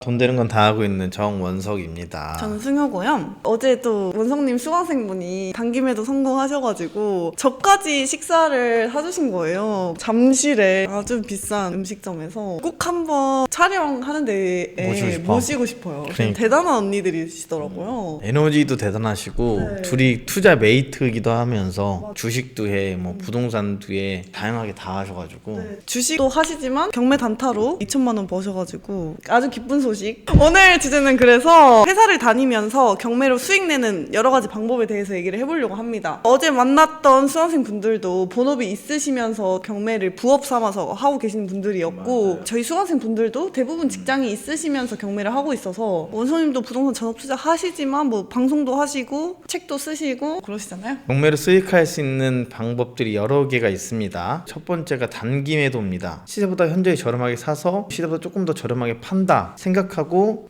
돈 되는 건 다 하고 있는 정원석입니다. 저는 승효고요. 어제 또 원석님 수강생분이 단기매도 성공하셔가지고 저까지 식사를 사주신 거예요. 잠실에 아주 비싼 음식점에서 꼭 한번 촬영하는 데에 모시고 싶어요. 그러니까. 대단한 언니들이시더라고요. 에너지도 대단하시고 네. 둘이 투자 메이트이기도 하면서 주식도 해, 뭐 부동산도 해, 다양하게 다 하셔가지고 주식도 하시지만 경매 단타로 2천만 원 버셔가지고 아주 기쁜 소식. 오늘 주제는 그래서 회사를 다니면서 경매로 수익 내는 여러 가지 방법에 대해서 얘기를 해보려고 합니다. 어제 만났던 수강생 분들도 본업이 있으시면서 경매를 부업 삼아서 하고 계시는 분들이었고 맞아요. 저희 수강생 분들도 대부분 직장이 있으시면서 경매를 하고 있어서 원서님도 부동산 전업 투자 하시지만 뭐 방송도 하시고 책도 쓰시고 그러시잖아요. 경매로 수익할 수 있는 방법들이 여러 개가 있습니다. 첫 번째가 단기 매도입니다. 시세보다 현저히 저렴하게 사서 시세보다 조금 더 저렴하게 판다 생각하고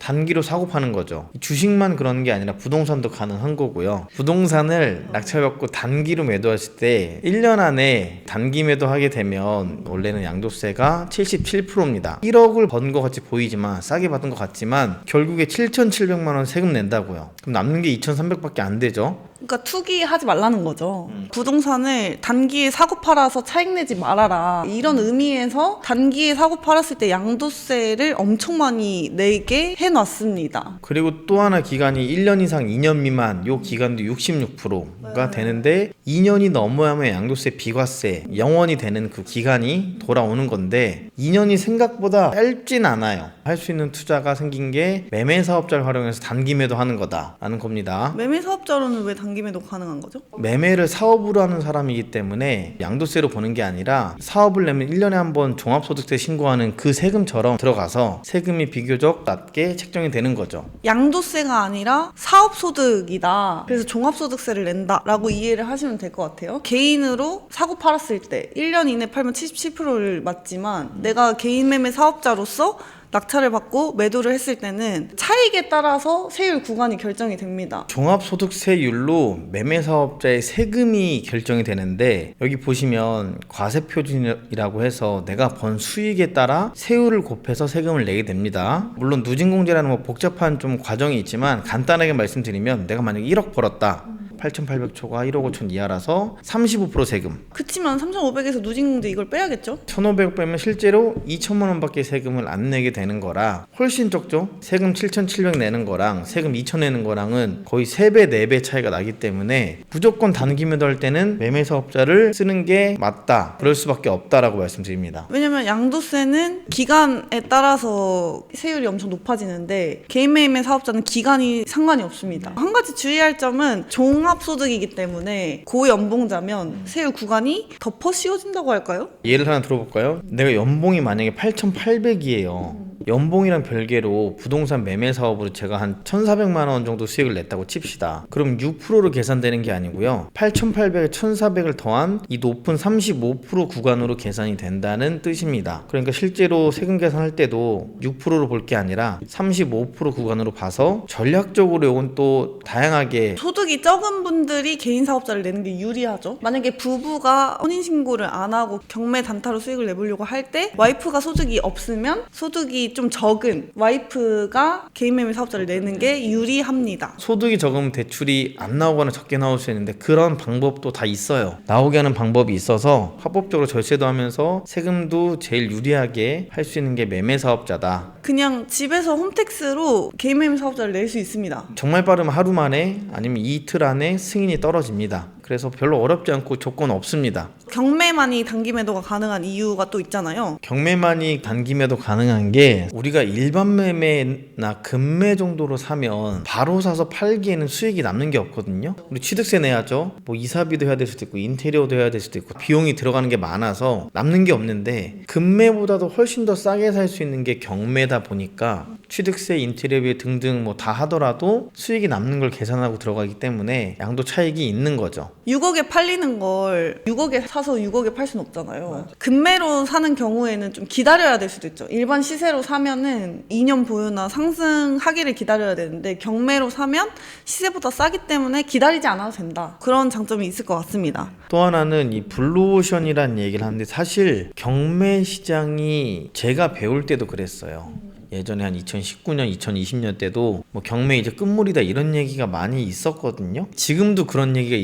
단기로 사고 파는 거죠. 주식만 그런 게 아니라 부동산도 가능한 거고요. 부동산을 낙찰받고 단기로 매도하실 때 1년 안에 단기 매도하게 되면 원래는 양도세가 77%입니다. 1억을 번 것 같이 보이지만 싸게 받은 것 같지만 결국에 7,700만 원 세금 낸다고요. 그럼 남는 게 2,300밖에 안 되죠. 그러니까 투기하지 말라는 거죠. 부동산을 단기에 사고 팔아서 차익 내지 말아라. 이런 의미에서 단기에 사고 팔았을 때 양도세를 엄청 많이 내게 해놨습니다. 그리고 또 하나 기간이 1년 이상 2년 미만 요 기간도 66%가 되는데 2년이 넘어야만 양도세 비과세 영원이 되는 그 기간이 돌아오는 건데 2년이 생각보다 짧진 않아요. 할 수 있는 투자가 생긴 게 매매 사업자를 활용해서 단기 매도하는 거다라는 겁니다. 매매 사업자로는 왜 단기 매도 가능한 거죠? 매매를 사업으로 하는 사람이기 때문에 양도세로 보는 게 아니라 사업을 내면 1년에 한 번 종합소득세 신고하는 그 세금처럼 들어가서 세금이 비교적 낮게 책정이 되는 거죠. 양도세가 아니라 사업소득이다. 그래서 종합소득세를 낸다라고 이해를 하시면 될 것 같아요. 개인으로 사고 팔았을 때 1년 이내 팔면 77%를 맞지만 내가 개인 매매 사업자로서 낙찰을 받고 매도를 했을 때는 차익에 따라서 세율 구간이 결정이 됩니다. 종합소득세율로 매매사업자의 세금이 결정이 되는데 여기 보시면 과세표준이라고 해서 내가 번 수익에 따라 세율을 곱해서 세금을 내게 됩니다. 물론 누진공제라는 뭐 복잡한 좀 과정이 있지만 간단하게 말씀드리면 내가 만약에 1억 벌었다. 8,800초가 1억 5천 이하라서 35% 세금. 그치만 3,500에서 누진공제 이걸 빼야겠죠? 1,500 빼면 실제로 2천만 원밖에 세금을 안 내게 되는 거라 훨씬 적죠. 세금 7,700 내는 거랑 세금 2천 내는 거랑은 거의 3배 4배 차이가 나기 때문에 무조건 단기 매도할 때는 매매 사업자를 쓰는 게 맞다. 그럴 수밖에 없다라고 말씀드립니다. 왜냐면 양도세는 기간에 따라서 세율이 엄청 높아지는데 개인 매매 사업자는 기간이 상관이 없습니다. 한 가지 주의할 점은 종합소득이기 때문에 고연봉자면 세율 구간이 덮어 씌워진다고 할까요? 예를 하나 들어볼까요? 내가 연봉이 만약에 8,800이에요. 연봉이랑 별개로 부동산 매매 사업으로 제가 한 1,400만 원 정도 수익을 냈다고 칩시다. 그럼 6%로 계산되는 게 아니고요. 8,800에 1,400을 더한 이 높은 35% 구간으로 계산이 된다는 뜻입니다. 그러니까 실제로 세금 계산할 때도 6%로 볼 게 아니라 35% 구간으로 봐서 전략적으로 이건 또 다양하게 소득이 적은 분들이 개인 사업자를 내는 게 유리하죠. 만약에 부부가 혼인신고를 안 하고 경매 단타로 수익을 내보려고 할 때 와이프가 소득이 없으면 소득이 좀 적은 와이프가 개인 매매 사업자를 내는 게 유리합니다. 소득이 적으면 대출이 안 나오거나 적게 나올 수 있는데 그런 방법도 다 있어요. 나오게 하는 방법이 있어서 합법적으로 절세도 하면서 세금도 제일 유리하게 할 수 있는 게 매매 사업자다. 그냥 집에서 홈택스로 개인 매매 사업자를 낼 수 있습니다. 정말 빠르면 하루 만에 아니면 이틀 안에 승인이 떨어집니다. 그래서 별로 어렵지 않고 조건 없습니다. 경매만이 단기 매도가 가능한 이유가 또 있잖아요. 경매만이 단기 매도 가능한 게 우리가 일반 매매나 금매 정도로 사면 바로 사서 팔기에는 수익이 남는 게 없거든요. 우리 취득세 내야죠. 뭐 이사비도 해야 될 수도 있고 인테리어도 해야 될 수도 있고 비용이 들어가는 게 많아서 남는 게 없는데 금매보다도 훨씬 더 싸게 살 수 있는 게 경매다 보니까 취득세, 인테리어비 등등 뭐 다 하더라도 수익이 남는 걸 계산하고 들어가기 때문에 양도 차익이 있는 거죠. 6억에 팔리는 걸 6억에 사서 6억에 팔 수는 없잖아요. 금매로 사는 경우에는 좀 기다려야 될 수도 있죠. 일반 시세로 사면은 2년 보유나 상승하기를 기다려야 되는데 경매로 사면 시세보다 싸기 때문에 기다리지 않아도 된다. 그런 장점이 있을 것 같습니다. 또 하나는 이 블루오션이라는 얘기를 하는데 사실 경매 시장이 제가 배울 때도 그랬어요. 예전에 한 2019년, 2020년 때도 뭐 경매 이제 끝물이다 이런 얘기가 많이 있었거든요. 지금도 그런 얘기가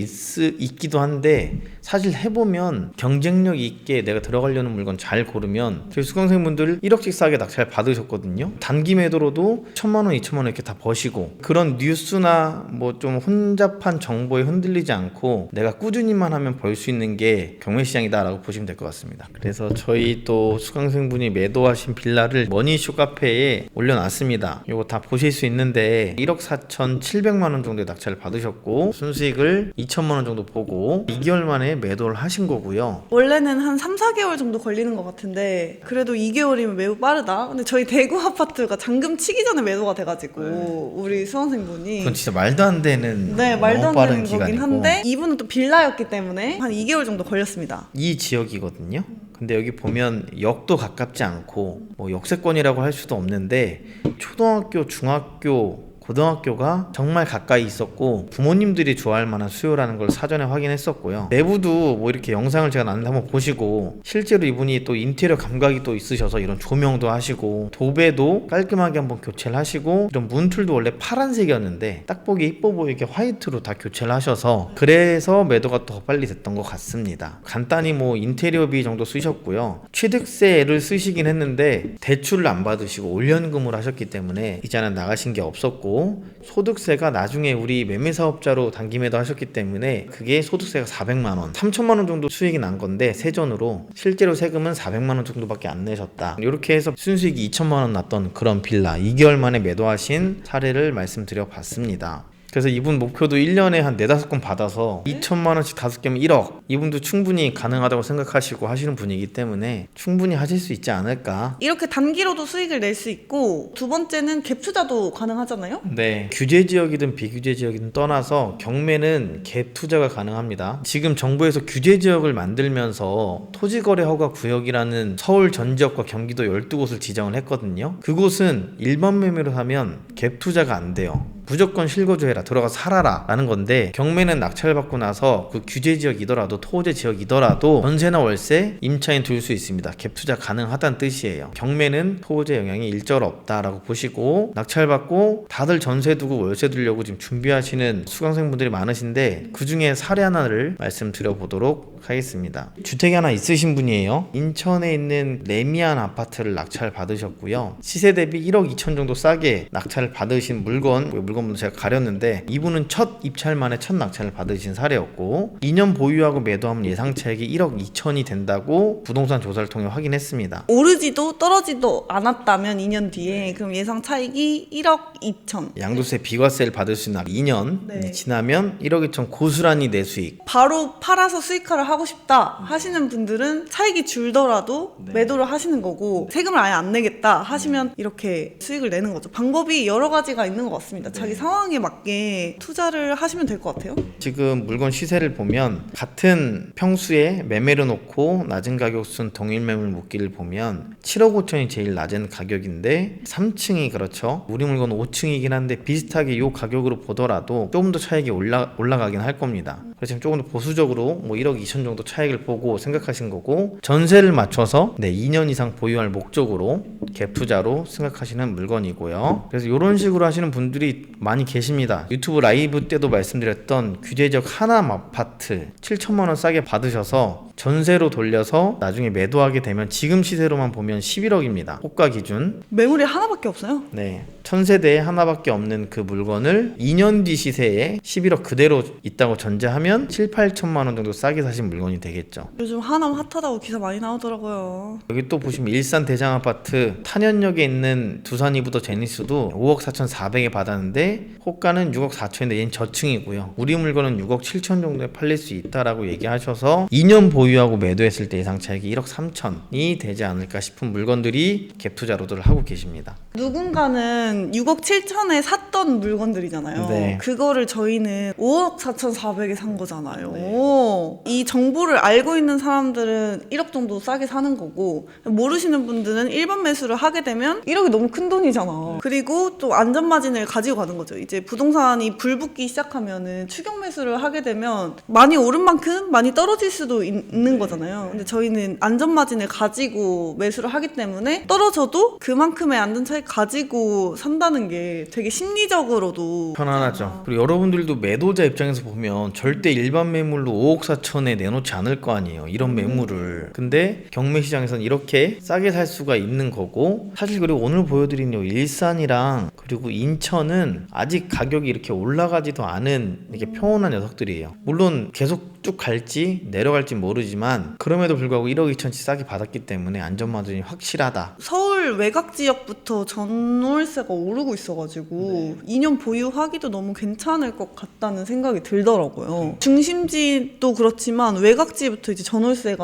있기도 한데 사실 해보면 경쟁력 있게 내가 들어가려는 물건 잘 고르면 저희 수강생분들 1억씩 싸게 낙찰 받으셨거든요. 단기 매도로도 1,000만 원, 2,000만 원 이렇게 다 버시고, 그런 뉴스나 뭐 좀 혼잡한 정보에 흔들리지 않고 내가 꾸준히만 하면 벌 수 있는 게 경매시장이다라고 보시면 될 것 같습니다. 그래서 저희 또 수강생분이 매도하신 빌라를 머니이슈 카페에 올려놨습니다. 이거 다 보실 수 있는데 1억 4,700만 원 정도의 낙찰을 받으셨고 순수익을 2천만 원 정도 보고 2개월 만에 매도를 하신 거고요. 원래는 한 3, 4개월 정도 걸리는 것 같은데 그래도 2개월이면 매우 빠르다. 근데 저희 대구 아파트가 잔금 치기 전에 매도가 돼가지고 우리 수강생분이 그건 진짜 말도 안 되는 말도 너무 안 빠른 되는 거긴 기간이고. 한데 이분은 또 빌라였기 때문에 한 2개월 정도 걸렸습니다. 이 지역이거든요. 근데 여기 보면 역도 가깝지 않고 뭐 역세권이라고 할 수도 없는데 초등학교, 중학교, 고등학교가 정말 가까이 있었고 부모님들이 좋아할 만한 수요라는 걸 사전에 확인했었고요. 내부도 뭐 이렇게 영상을 제가 나는데 한번 보시고, 실제로 이분이 또 인테리어 감각이 또 있으셔서 이런 조명도 하시고 도배도 깔끔하게 한번 교체를 하시고, 이런 문틀도 원래 파란색이었는데 딱 보기 이뻐 보이게 화이트로 다 교체를 하셔서 그래서 매도가 더 빨리 됐던 것 같습니다. 간단히 뭐 인테리어비 정도 쓰셨고요. 취득세를 쓰시긴 했는데 대출을 안 받으시고 올연금을 하셨기 때문에 이자는 나가신 게 없었고, 소득세가 나중에 우리 매매사업자로 단기 매도 하셨기 때문에 그게 소득세가 400만 원, 3천만 원 정도 수익이 난 건데 세전으로 실제로 세금은 400만 원 정도밖에 안 내셨다. 이렇게 해서 순수익이 2천만 원 났던 그런 빌라 2개월 만에 매도하신 사례를 말씀드려 봤습니다. 그래서 이분 목표도 1년에 한 4-5건 받아서 2천만 원씩 5개면 1억, 이분도 충분히 가능하다고 생각하시고 하시는 분이기 때문에 충분히 하실 수 있지 않을까. 이렇게 단기로도 수익을 낼 수 있고, 두 번째는 갭 투자도 가능하잖아요. 네, 규제 지역이든 비규제 지역이든 떠나서 경매는 갭 투자가 가능합니다. 지금 정부에서 규제 지역을 만들면서 토지거래 허가 구역이라는 서울 전 지역과 경기도 12곳을 지정을 했거든요. 그곳은 일반 매매로 하면 갭 투자가 안 돼요. 무조건 실거주해라, 들어가서 살아라 라는 건데, 경매는 낙찰받고 나서 그 규제 지역이더라도 토제 지역이더라도 전세나 월세, 임차인 둘 수 있습니다. 갭 투자 가능하다는 뜻이에요. 경매는 토제 영향이 일절 없다라고 보시고, 낙찰받고 다들 전세 두고 월세 두려고 지금 준비하시는 수강생분들이 많으신데 그 중에 사례 하나를 말씀드려 보도록 하겠습니다. 주택이 하나 있으신 분이에요. 인천에 있는 레미안 아파트를 낙찰 받으셨고요. 시세 대비 1억 2천 정도 싸게 낙찰을 받으신 물건부터 제가 가렸는데, 이분은 첫 입찰 만에 첫 낙찰을 받으신 사례였고 2년 보유하고 매도하면 예상 차익이 1억 2천이 된다고 부동산 조사를 통해 확인했습니다. 오르지도 떨어지도 않았다면 2년 뒤에 그럼 예상 차익이 1억 2천. 양도세 비과세를 받을 수 있는 2년 지나면 1억 2천 고스란히 내수익. 바로 팔아서 수익화를 하고 싶다 하시는 분들은 차익이 줄더라도 매도를 하시는 거고, 세금을 아예 안 내겠다 하시면 이렇게 수익을 내는 거죠. 방법이 여러 가지가 있는 것 같습니다. 자기 상황에 맞게 투자를 하시면 될 것 같아요. 지금 물건 시세를 보면 같은 평수에 매매를 놓고 낮은 가격 순 동일 매물 묶기를 보면 7억 5천이 제일 낮은 가격인데 3층이 그렇죠. 우리 물건 5층이긴 한데 비슷하게 이 가격으로 보더라도 조금 더 차익이 올라가긴 할 겁니다. 그래서 지금 조금 더 보수적으로 뭐 1억 2천 정도 차익을 보고 생각하신 거고, 전세를 맞춰서 2년 이상 보유할 목적으로 갭 투자로 생각하시는 물건이고요. 그래서 이런 식으로 하시는 분들이 많이 계십니다. 유튜브 라이브 때도 말씀드렸던 규제적 하남 아파트 7천만 원 싸게 받으셔서 전세로 돌려서 나중에 매도하게 되면 지금 시세로만 보면 11억입니다. 호가 기준. 매물이 하나밖에 없어요. 네, 1000세대에 하나밖에 없는 그 물건을 2년 뒤 시세에 11억 그대로 있다고 전제하면 7-8천만 원 정도 싸게 사신 물건이 되겠죠. 요즘 하남 핫하다고 기사 많이 나오더라고요. 여기 또 보시면 일산 대장아파트 탄현역에 있는 두산 이부더 제니스도 5억 4,400에 받았는데 호가는 6억 4천인데 얘는 저층이고요. 우리 물건은 6억 7천 정도에 팔릴 수 있다라고 얘기하셔서 2년 보유하고 매도했을 때 예상 차익이 1억 3천이 되지 않을까 싶은 물건들이 갭 투자로들 하고 계십니다. 누군가는 6억 7천에 샀던 물건들이잖아요. 네. 그거를 저희는 5억 4,400에 산 거잖아요. 이 정보를 알고 있는 사람들은 1억 정도 싸게 사는 거고, 모르시는 분들은 일반 매수를 하게 되면 1억이 너무 큰 돈이잖아. 그리고 또 안전마진을 가지고 가는 거죠. 이제 부동산이 불붙기 시작하면은 추격 매수를 하게 되면 많이 오른 만큼 많이 떨어질 수도 있는 있는 거잖아요. 근데 저희는 안전마진을 가지고 매수를 하기 때문에 떨어져도 그만큼의 안전차익 가지고 산다는 게 되게 심리적으로도 편안하죠. 그리고 여러분들도 매도자 입장에서 보면 절대 일반 매물로 5억 4천에 내놓지 않을 거 아니에요. 이런 매물을. 근데 경매 시장에서는 이렇게 싸게 살 수가 있는 거고, 사실 그리고 오늘 보여드린 요 일산이랑 그리고 인천은 아직 가격이 이렇게 올라가지도 않은 이렇게 평온한 녀석들이에요. 물론 계속 쭉 갈지 내려갈지 모르지만 그럼에도 불구하고 1억 2천치 싸게 받았기 때문에 안전마진이 확실하다. 서울 외곽 지역부터 전월세가 오르고 있어가지고 2년 보유하기도 너무 괜찮을 것 같다는 생각이 들더라고요. 중심지도 그렇지만 외곽지부터 이제 전월세가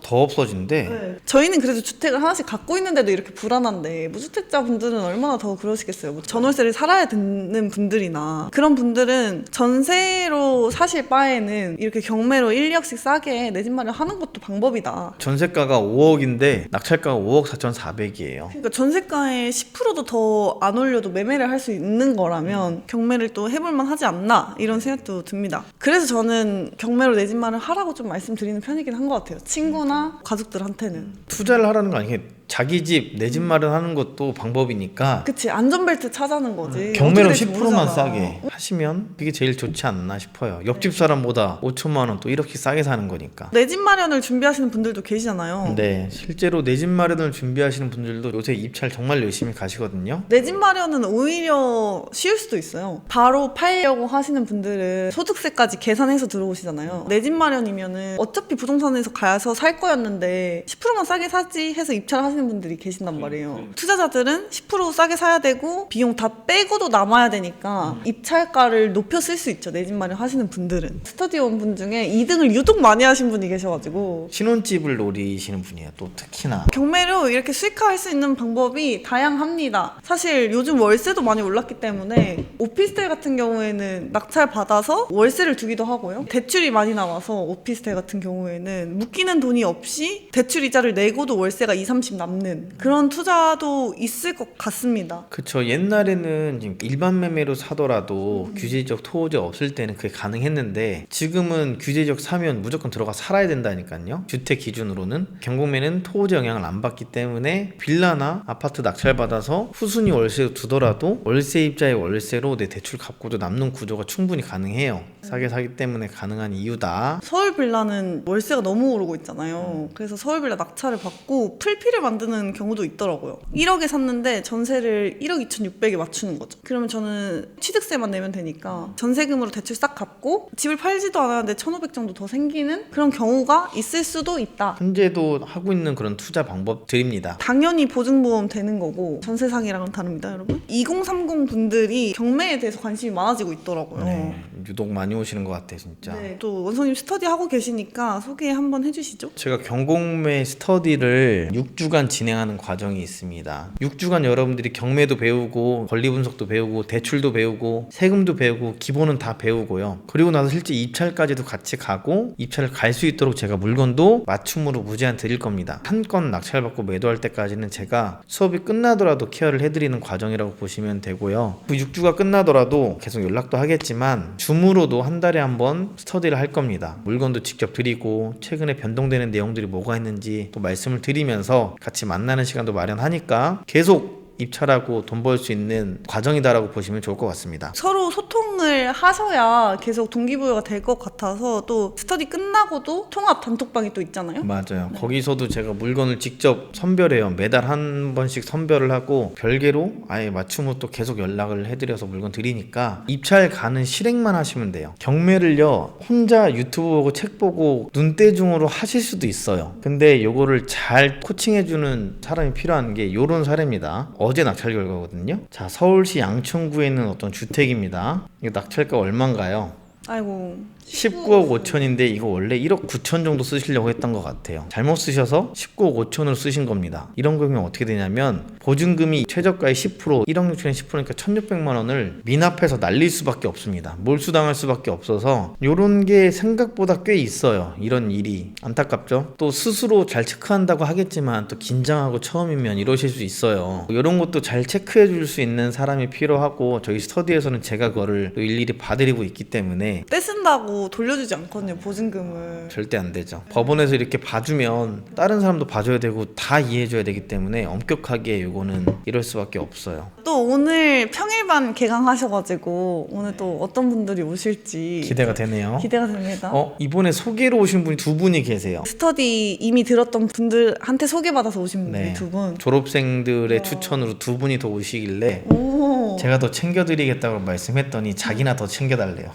더 없어진대. 저희는 그래도 주택을 하나씩 갖고 있는데도 이렇게 불안한데 무주택자분들은 얼마나 더 그러시겠어요. 뭐 전월세를 살아야 되는 분들이나 그런 분들은 전세로 사실 바에는 이렇게 경매로 1, 2억씩 싸게 내 집 마련하는 것도 방법이다. 전세가가 5억인데 낙찰가가 5억 4,400이에요. 그러니까 전세가의 10%도 더 안 올려도 매매를 할 수 있는 거라면 경매를 또 해볼만 하지 않나 이런 생각도 듭니다. 그래서 저는 경매로 내 집 마련하라고 좀 말씀드리는 편이긴 한 것 같아요. 친구나 가족들한테는. 투자를 하라는 거 아니에요. 자기 집, 내 집 마련하는 것도 방법이니까 그치, 안전벨트 찾아는 거지. 경매로 어떻게 될지 10%만 모르잖아. 싸게 하시면 그게 제일 좋지 않나 싶어요. 옆집 사람보다 5천만 원 또 이렇게 싸게 사는 거니까. 내 집 마련을 준비하시는 분들도 계시잖아요. 네, 실제로 내 집 마련을 준비하시는 분들도 요새 입찰 정말 열심히 가시거든요. 내 집 마련은 오히려 쉬울 수도 있어요. 바로 팔려고 하시는 분들은 소득세까지 계산해서 들어오시잖아요. 내 집 마련이면은 어차피 부동산에서 가서 살 거였는데 10%만 싸게 사지 해서 입찰하시는 분들이 계신단 말이에요. 투자자들은 10% 싸게 사야 되고 비용 다 빼고도 남아야 되니까 입찰가를 높여 쓸 수 있죠. 내 집 마련 하시는 분들은. 스터디원 분 중에 2등을 유독 많이 하신 분이 계셔가지고 신혼집을 노리시는 분이에요. 또 특히나. 경매로 이렇게 수익화할 수 있는 방법이 다양합니다. 사실 요즘 월세도 많이 올랐기 때문에 오피스텔 같은 경우에는 낙찰 받아서 월세를 두기도 하고요. 대출이 많이 나와서 오피스텔 같은 경우에는 묶이는 돈이 없이 대출 이자를 내고도 월세가 2, 30 남는 그런 투자도 있을 것 같습니다. 그쵸. 옛날에는 지금 일반 매매로 사더라도 규제지역 토지 없을 때는 그게 가능했는데 지금은 규제지역 사면 무조건 들어가 살아야 된다니까요. 주택 기준으로는. 경공매는 토지 영향을 안 받기 때문에 빌라나 아파트 낙찰받아서 후순위 월세 두더라도 월세입자의 월세로 내 대출 갚고도 남는 구조가 충분히 가능해요. 싸게 사기 때문에 가능한 이유다. 서울 빌라는 월세가 너무 오르고 있잖아요. 그래서 서울 빌라 낙찰을 받고 풀피를 만드는 경우도 있더라고요. 1억에 샀는데 전세를 1억 2,600에 맞추는 거죠. 그러면 저는 취득세만 내면 되니까 전세금으로 대출 싹 갚고 집을 팔지도 않았는데 1,500 정도 더 생기는 그런 경우가 있을 수도 있다. 현재도 하고 있는 그런 투자 방법들입니다. 당연히 보증보험 되는 거고 전세 사기랑은 다릅니다, 여러분. 2030 분들이 경매에 대해서 관심이 많아지고 있더라고요. 네, 유독 많이 오시는 것 같아 진짜. 네, 또 원성님 스터디 하고 계시니까 소개 한번 해주시죠. 제가 경공매 스터디를 6주간 진행하는 과정이 있습니다. 6주간 여러분들이 경매도 배우고 권리 분석도 배우고 대출도 배우고 세금도 배우고 기본은 다 배우고요. 그리고 나서 실제 입찰까지도 같이 가고 입찰을 갈 수 있도록 제가 물건도 맞춤으로 무제한 드릴 겁니다. 한 건 낙찰받고 매도할 때까지는 제가 수업이 끝나더라도 케어를 해드리는 과정이라고 보시면 되고요. 그 6주가 끝나더라도 계속 연락도 하겠지만 줌으로도 한 달에 한 번 스터디를 할 겁니다. 물건도 직접 드리고 최근에 변동되는 내용들이 뭐가 있는지 또 말씀을 드리면서 같이 만나는 시간도 마련하니까 계속 입찰하고 돈 벌 수 있는 과정이다라고 보시면 좋을 것 같습니다. 서로 소통을 하셔야 계속 동기부여가 될 것 같아서 또 스터디 끝나고도 통합 단톡방이 또 있잖아요. 맞아요. 거기서도 제가 물건을 직접 선별해요. 매달 한 번씩 선별을 하고 별개로 아예 맞춤으로 또 계속 연락을 해드려서 물건 드리니까 입찰 가는 실행만 하시면 돼요. 경매를요 혼자 유튜브 보고 책 보고 눈대중으로 하실 수도 있어요. 근데 요거를 잘 코칭해주는 사람이 필요한 게 요런 사례입니다. 어제 낙찰 결과거든요. 자, 서울시 양천구에 있는 어떤 주택입니다. 이거 낙찰가 얼마인가요? 아이고 19억 5천인데 이거 원래 1억 9천 정도 쓰시려고 했던 것 같아요. 잘못 쓰셔서 19억 5천을 쓰신 겁니다. 이런 경우는 어떻게 되냐면 보증금이 최저가의 10% 1억 6천에 10%니까 1,600만 원을 미납해서 날릴 수밖에 없습니다. 몰수당할 수밖에 없어서 이런 게 생각보다 꽤 있어요. 이런 일이 안타깝죠. 또 스스로 잘 체크한다고 하겠지만 또 긴장하고 처음이면 이러실 수 있어요. 이런 것도 잘 체크해 줄 수 있는 사람이 필요하고 저희 스터디에서는 제가 그거를 일일이 봐드리고 있기 때문에 때문에 떼쓴다고 돌려주지 않거든요, 보증금을. 절대 안 되죠. 법원에서 이렇게 봐주면 다른 사람도 봐줘야 되고 다 이해해줘야 되기 때문에 엄격하게 이거는 이럴 수밖에 없어요. 또 오늘 평일반 개강하셔가지고 오늘 또 어떤 분들이 오실지 기대가 되네요. 기대가 됩니다. 이번에 소개로 오신 분이 두 분이 계세요. 스터디 이미 들었던 분들한테 소개받아서 오신 분들이 네. 두 분. 졸업생들의 추천으로 두 분이 더 오시길래 오. 제가 더 챙겨드리겠다고 말씀했더니 자기나 더 챙겨달래요.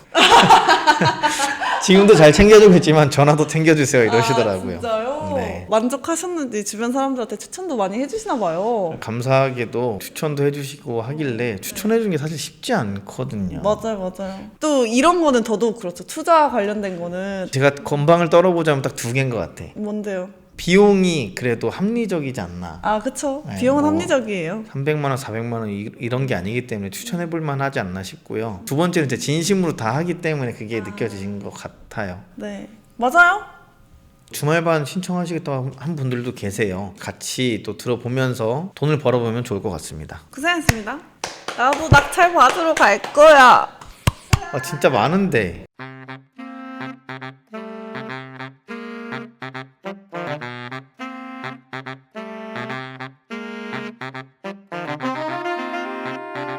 지금도 잘 챙겨주고 있지만 전화도 챙겨주세요 이러시더라고요. 아, 진짜요? 네. 만족하셨는지 주변 사람들한테 추천도 많이 해주시나 봐요. 감사하게도 추천도 해주시고 하길래 추천해주는 게 사실 쉽지 않거든요. 맞아요. 또 이런 거는 더더욱 그렇죠. 투자 관련된 거는 제가 건방을 떨어보자면 딱 두 개인 것 같아. 뭔데요? 비용이 그래도 합리적이지 않나. 아, 그쵸. 네, 비용은 뭐 합리적이에요. 300만 원, 400만 원 이런 게 아니기 때문에 추천해볼 만하지 않나 싶고요. 두 번째는 이제 진심으로 다 하기 때문에 그게 느껴지신 것 같아요. 네. 맞아요. 주말반 신청하시겠다고 한 분들도 계세요. 같이 또 들어보면서 돈을 벌어보면 좋을 것 같습니다. 고생했습니다. 나도 낙찰 받으러 갈 거야. 진짜 많은데.